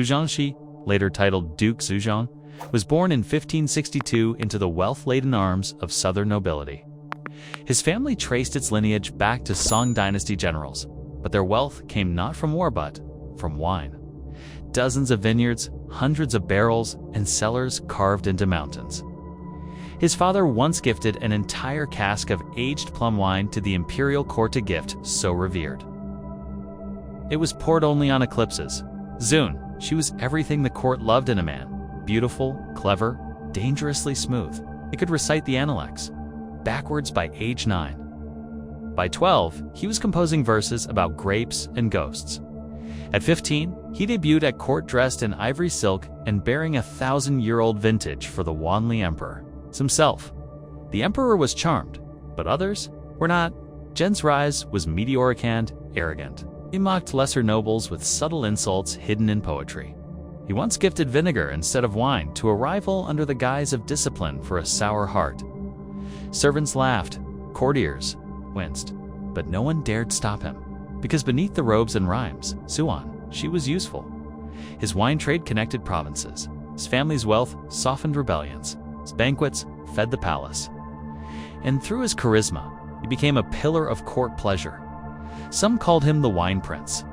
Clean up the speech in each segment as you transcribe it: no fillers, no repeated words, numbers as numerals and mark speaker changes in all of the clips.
Speaker 1: Zhuangxi, later titled Duke Zhen, was born in 1562 into the wealth-laden arms of southern nobility. His family traced its lineage back to Song Dynasty generals, but their wealth came not from war but from wine. Dozens of vineyards, hundreds of barrels, and cellars carved into mountains. His father once gifted an entire cask of aged plum wine to the imperial court, a gift so revered. It was poured only on eclipses. Zun, she was everything the court loved in a man. Beautiful, clever, dangerously smooth. He could recite the Analects backwards by age 9. By 12, he was composing verses about grapes and ghosts. At 15, he debuted at court dressed in ivory silk and bearing a 1,000-year-old vintage for the Wanli Emperor himself. The emperor was charmed, but others were not. Zhen's rise was meteoric and arrogant. He mocked lesser nobles with subtle insults hidden in poetry. He once gifted vinegar instead of wine to a rival under the guise of discipline for a sour heart. Servants laughed, courtiers winced, but no one dared stop him, because beneath the robes and rhymes, Suan, she was useful. His wine trade connected provinces. His family's wealth softened rebellions. His banquets fed the palace. And through his charisma, he became a pillar of court pleasure. Some called him the Wine Prince.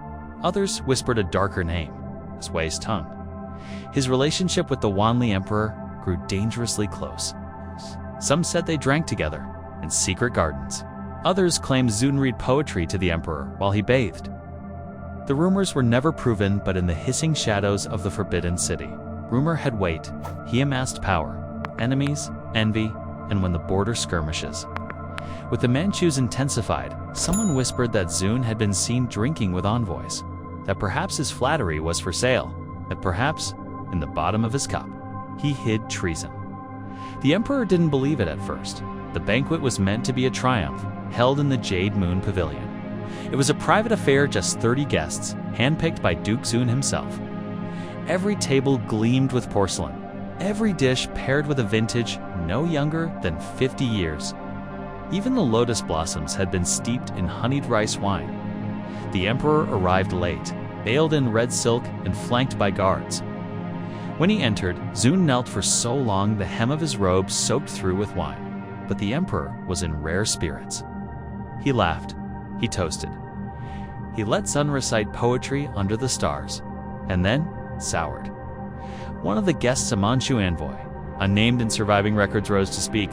Speaker 1: Others whispered a darker name, his Wei's tongue. His relationship with the Wanli Emperor grew dangerously close. Some said they drank together in secret gardens. Others claimed Zun read poetry to the emperor while he bathed. The rumors were never proven, but in the hissing shadows of the Forbidden City, rumor had weight. He amassed power, enemies, envy, and when the border skirmishes. With the Manchus intensified, someone whispered that Zun had been seen drinking with envoys, that perhaps his flattery was for sale, that perhaps, in the bottom of his cup, he hid treason. The emperor didn't believe it at first. The banquet was meant to be a triumph, held in the Jade Moon Pavilion. It was a private affair, just 30 guests, handpicked by Duke Zhen himself. Every table gleamed with porcelain, every dish paired with a vintage no younger than 50 years. Even the lotus blossoms had been steeped in honeyed rice wine. The emperor arrived late, veiled in red silk and flanked by guards. When he entered, Zun knelt for so long the hem of his robe soaked through with wine. But the emperor was in rare spirits. He laughed. He toasted. He let Zun recite poetry under the stars, and then soured. One of the guests, a Manchu envoy, unnamed in surviving records, rose to speak.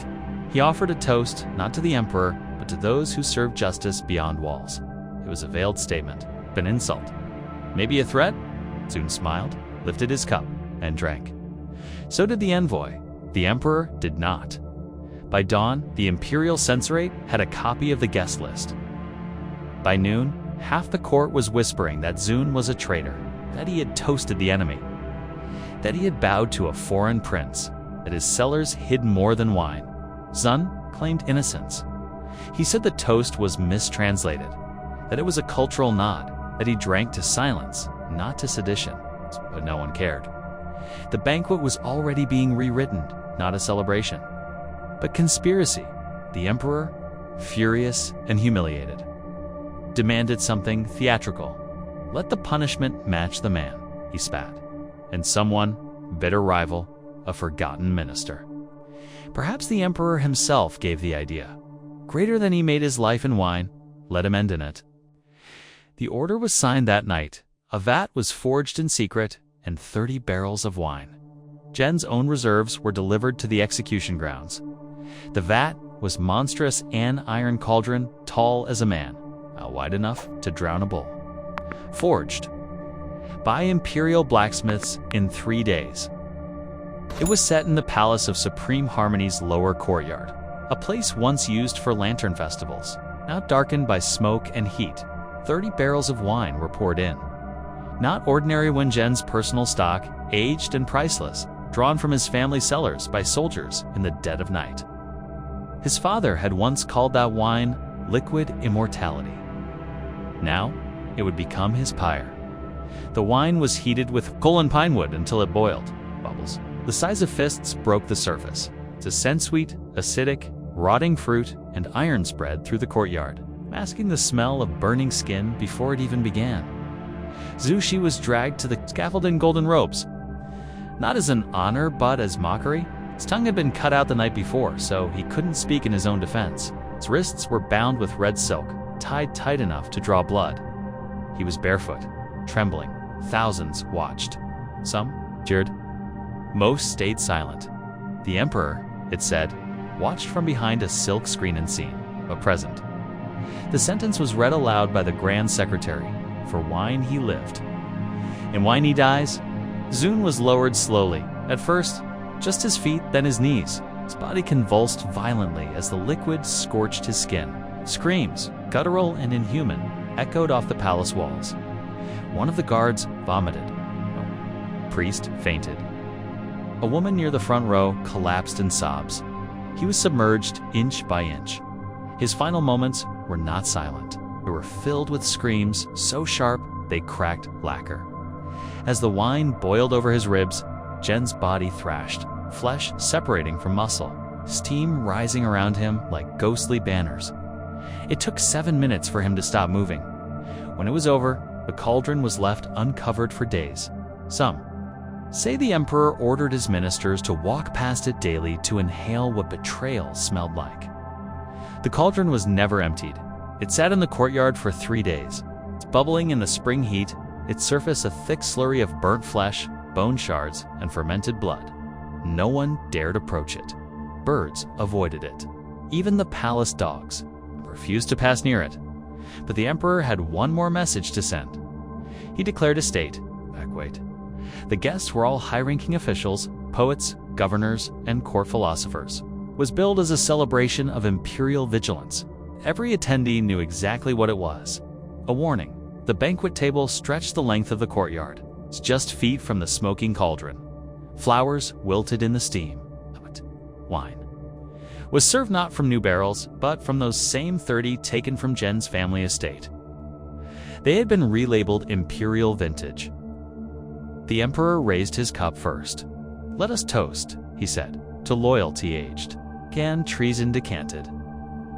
Speaker 1: He offered a toast, not to the emperor, but to those who served justice beyond walls. It was a veiled statement, an insult. Maybe a threat? Zun smiled, lifted his cup, and drank. So did the envoy. The emperor did not. By dawn, the imperial censorate had a copy of the guest list. By noon, half the court was whispering that Zun was a traitor, that he had toasted the enemy, that he had bowed to a foreign prince, that his cellars hid more than wine. Zun claimed innocence. He said the toast was mistranslated, that it was a cultural nod, that he drank to silence, not to sedition, but no one cared. The banquet was already being rewritten, not a celebration, but conspiracy. The emperor, furious and humiliated, demanded something theatrical. Let the punishment match the man, he spat. And someone, bitter rival, a forgotten minister. Perhaps the emperor himself gave the idea. Greater than he made his life in wine, let him end in it. The order was signed that night. A vat was forged in secret, and 30 barrels of wine. Zhen's own reserves were delivered to the execution grounds. The vat was monstrous iron cauldron, tall as a man, wide enough to drown a bull. Forged by imperial blacksmiths in 3 days. It was set in the Palace of Supreme Harmony's lower courtyard, a place once used for lantern festivals, now darkened by smoke and heat. 30 barrels of wine were poured in. Not ordinary Wen Zhen's personal stock, aged and priceless, drawn from his family cellars by soldiers in the dead of night. His father had once called that wine liquid immortality. Now, it would become his pyre. The wine was heated with coal and pine wood until it boiled. Bubbles, the size of fists, broke the surface. The scent-sweet, acidic, rotting fruit and iron spread through the courtyard, masking the smell of burning skin before it even began. Zhu Shi was dragged to the scaffold in golden robes. Not as an honor, but as mockery. His tongue had been cut out the night before, so he couldn't speak in his own defense. His wrists were bound with red silk, tied tight enough to draw blood. He was barefoot, trembling. Thousands watched. Some jeered. Most stayed silent. The emperor, it said, watched from behind a silk screen unseen, but present. The sentence was read aloud by the Grand Secretary. For wine he lived. In wine he dies. Zun was lowered slowly. At first, just his feet, then his knees. His body convulsed violently as the liquid scorched his skin. Screams, guttural and inhuman, echoed off the palace walls. One of the guards vomited. A priest fainted. A woman near the front row collapsed in sobs. He was submerged inch by inch. His final moments were not silent. They were filled with screams so sharp they cracked lacquer. As the wine boiled over his ribs, Zhen's body thrashed, flesh separating from muscle, steam rising around him like ghostly banners. It took 7 minutes for him to stop moving. When it was over, the cauldron was left uncovered for days. Some say the emperor ordered his ministers to walk past it daily to inhale what betrayal smelled like. The cauldron was never emptied. It sat in the courtyard for 3 days. It's bubbling in the spring heat, its surface a thick slurry of burnt flesh, bone shards, and fermented blood. No one dared approach it. Birds avoided it. Even the palace dogs refused to pass near it. But the emperor had one more message to send. He declared a state. Backwait. The guests were all high-ranking officials, poets, governors, and court philosophers. It was billed as a celebration of imperial vigilance. Every attendee knew exactly what it was. A warning. The banquet table stretched the length of the courtyard. It's just feet from the smoking cauldron. Flowers wilted in the steam. But wine was served not from new barrels, but from those same 30 taken from Zhen's family estate. They had been relabeled Imperial Vintage. The emperor raised his cup first. "Let us toast," he said, "to loyalty aged, and treason decanted."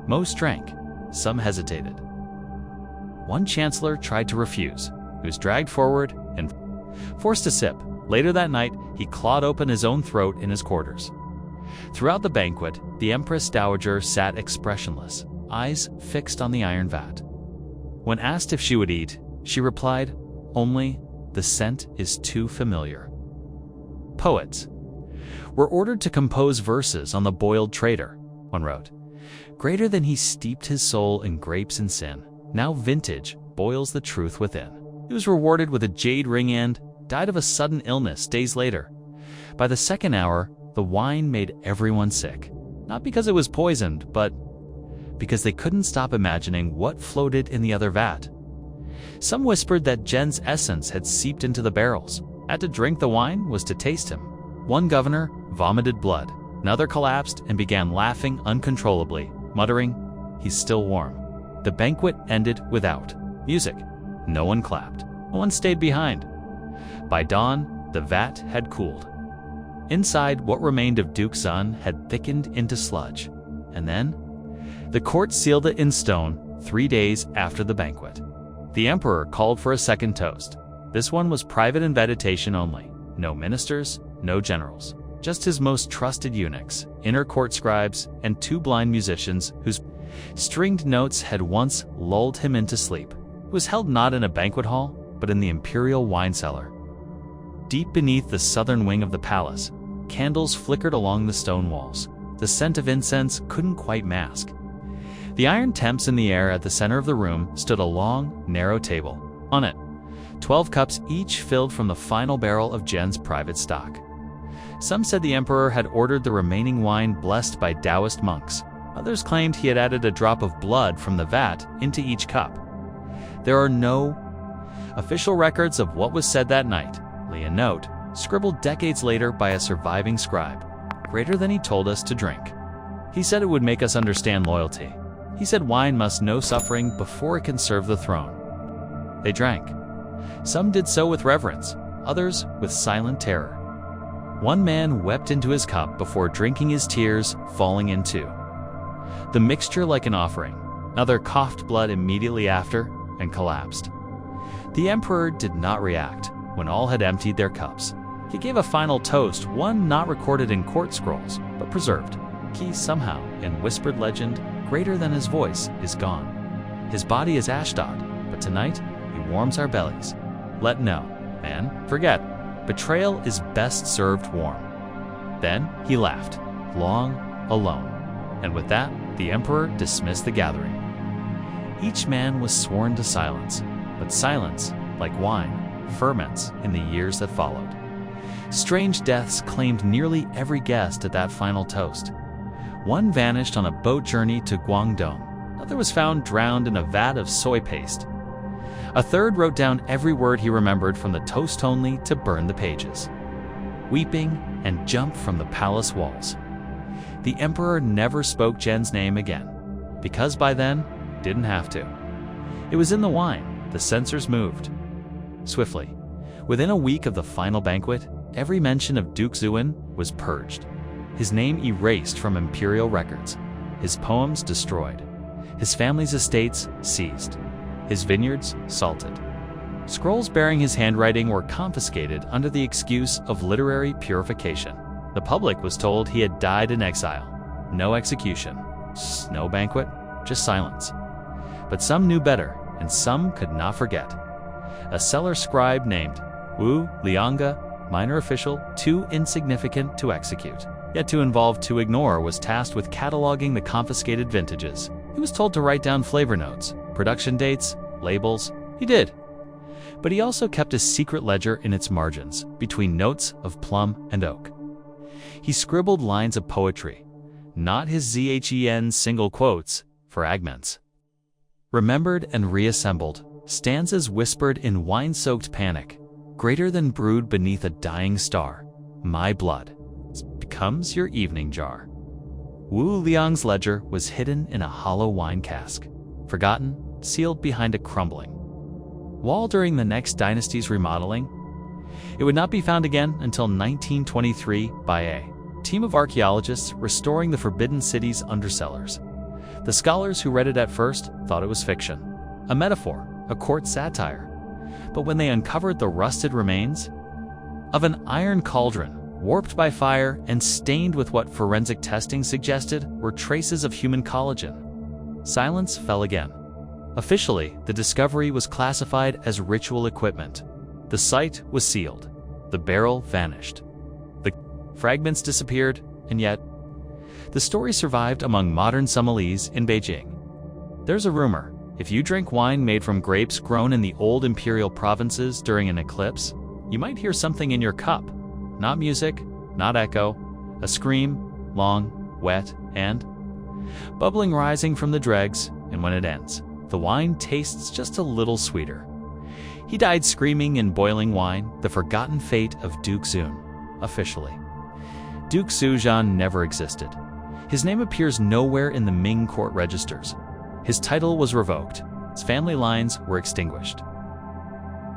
Speaker 1: Most drank, some hesitated. One chancellor tried to refuse. He was dragged forward and forced to sip. Later that night, he clawed open his own throat in his quarters. Throughout the banquet, the Empress Dowager sat expressionless, eyes fixed on the iron vat. When asked if she would eat, she replied, "Only the scent is too familiar." Poets were ordered to compose verses on the boiled traitor. One wrote, "Greater than he steeped his soul in grapes and sin, now vintage boils the truth within." He was rewarded with a jade ring and died of a sudden illness days later. By the second hour, the wine made everyone sick. Not because it was poisoned, but because they couldn't stop imagining what floated in the other vat. Some whispered that Zhen's essence had seeped into the barrels. Had to drink the wine was to taste him. One governor vomited blood. Another collapsed and began laughing uncontrollably, muttering, "He's still warm." The banquet ended without music. No one clapped. No one stayed behind. By dawn, the vat had cooled. Inside, what remained of Duke Zhen had thickened into sludge. And then, the court sealed it in stone 3 days after the banquet. The emperor called for a second toast. This one was private invitation only. No ministers, no generals. Just his most trusted eunuchs, inner court scribes, and 2 blind musicians whose stringed notes had once lulled him into sleep. It was held not in a banquet hall, but in the imperial wine cellar. Deep beneath the southern wing of the palace, candles flickered along the stone walls. The scent of incense couldn't quite mask. The iron temps in the air at the center of the room stood a long, narrow table. On it, 12 cups each filled from the final barrel of Zhen's private stock. Some said the emperor had ordered the remaining wine blessed by Taoist monks. Others claimed he had added a drop of blood from the vat into each cup. There are no official records of what was said that night. Only a note, scribbled decades later by a surviving scribe, greater than he told us to drink. He said it would make us understand loyalty. He said wine must know suffering before it can serve the throne. They drank. Some did so with reverence, others with silent terror. One man wept into his cup before drinking, his tears falling in two. The mixture like an offering. Another coughed blood immediately after and collapsed. The emperor did not react when all had emptied their cups. He gave a final toast, one not recorded in court scrolls, but preserved. He somehow, in whispered legend, greater than his voice, is gone. His body is Ashdod, but tonight he warms our bellies. Let no man forget, betrayal is best served warm. Then he laughed, long, alone, and with that, the emperor dismissed the gathering. Each man was sworn to silence, but silence, like wine, ferments in the years that followed. Strange deaths claimed nearly every guest at that final toast. One vanished on a boat journey to Guangdong. Another was found drowned in a vat of soy paste. A third wrote down every word he remembered from the toast only to burn the pages, weeping and jumped from the palace walls. The emperor never spoke Zhen's name again, because by then, didn't have to. It was in the wine. The censors moved swiftly. Within a week of the final banquet, every mention of Duke Zhen was purged. His name erased from imperial records, his poems destroyed, his family's estates seized, his vineyards salted. Scrolls bearing his handwriting were confiscated under the excuse of literary purification. The public was told he had died in exile. No execution, no banquet, just silence. But some knew better, and some could not forget. A cellar scribe named Wu Lianga, minor official, too insignificant to execute, yet too involved to ignore, was tasked with cataloging the confiscated vintages. He was told to write down flavor notes, production dates, labels. He did. But he also kept a secret ledger in its margins, between notes of plum and oak. He scribbled lines of poetry, not his Zhen single quotes, fragments. Remembered and reassembled, stanzas whispered in wine-soaked panic, greater than brewed beneath a dying star. My blood becomes your evening jar. Wu Liang's ledger was hidden in a hollow wine cask, forgotten, sealed behind a crumbling wall during the next dynasty's remodeling. It would not be found again until 1923 by a team of archaeologists restoring the Forbidden City's undercellars. The scholars who read it at first thought it was fiction, a metaphor, a court satire. But when they uncovered the rusted remains of an iron cauldron, warped by fire and stained with what forensic testing suggested were traces of human collagen, silence fell again. Officially, the discovery was classified as ritual equipment. The site was sealed. The barrel vanished. The fragments disappeared, and yet, the story survived among modern sommeliers in Beijing. There's a rumor, if you drink wine made from grapes grown in the old imperial provinces during an eclipse, you might hear something in your cup. Not music, not echo, a scream, long, wet, and bubbling rising from the dregs, and when it ends, the wine tastes just a little sweeter. He died screaming in boiling wine, the forgotten fate of Duke Zhen, officially. Duke Zhen never existed. His name appears nowhere in the Ming court registers. His title was revoked. His family lines were extinguished.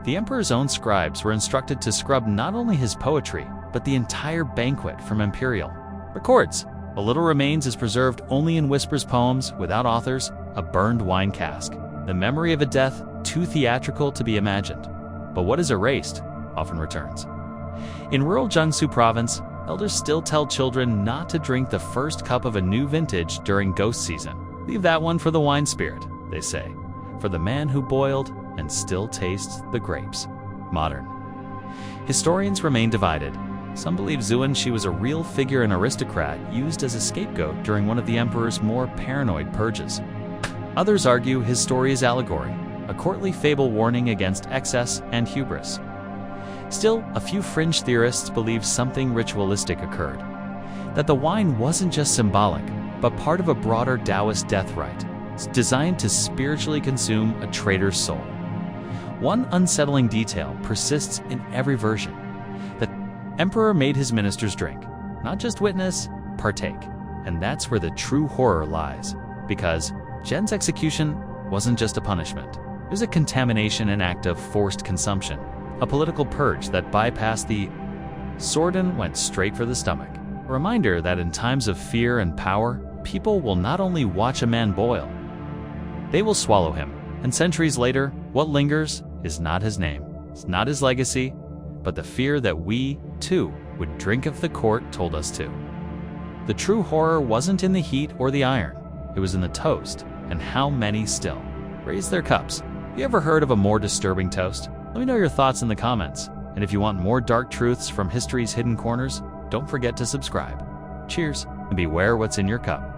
Speaker 1: The emperor's own scribes were instructed to scrub not only his poetry, but the entire banquet from imperial records. A little remains is preserved only in whispers poems without authors, a burned wine cask, the memory of a death too theatrical to be imagined. But what is erased often returns. In rural Jiangsu province, elders still tell children not to drink the first cup of a new vintage during ghost season. Leave that one for the wine spirit, they say, for the man who boiled and still tastes the grapes. Modern historians remain divided. Some believe Zhen was a real figure and aristocrat used as a scapegoat during one of the emperor's more paranoid purges. Others argue his story is allegory, a courtly fable warning against excess and hubris. Still, a few fringe theorists believe something ritualistic occurred, that the wine wasn't just symbolic, but part of a broader Taoist death rite, designed to spiritually consume a traitor's soul. One unsettling detail persists in every version. The emperor made his ministers drink, not just witness, partake. And that's where the true horror lies, because Zhen's execution wasn't just a punishment. It was a contamination and act of forced consumption, a political purge that bypassed the sword and went straight for the stomach. A reminder that in times of fear and power, people will not only watch a man boil, they will swallow him. And centuries later, what lingers is not his name, it's not his legacy, but the fear that we, too, would drink if the court told us to. The true horror wasn't in the heat or the iron, it was in the toast, and how many still raise their cups. You ever heard of a more disturbing toast? Let me know your thoughts in the comments. And if you want more dark truths from history's hidden corners, don't forget to subscribe. Cheers, and beware what's in your cup.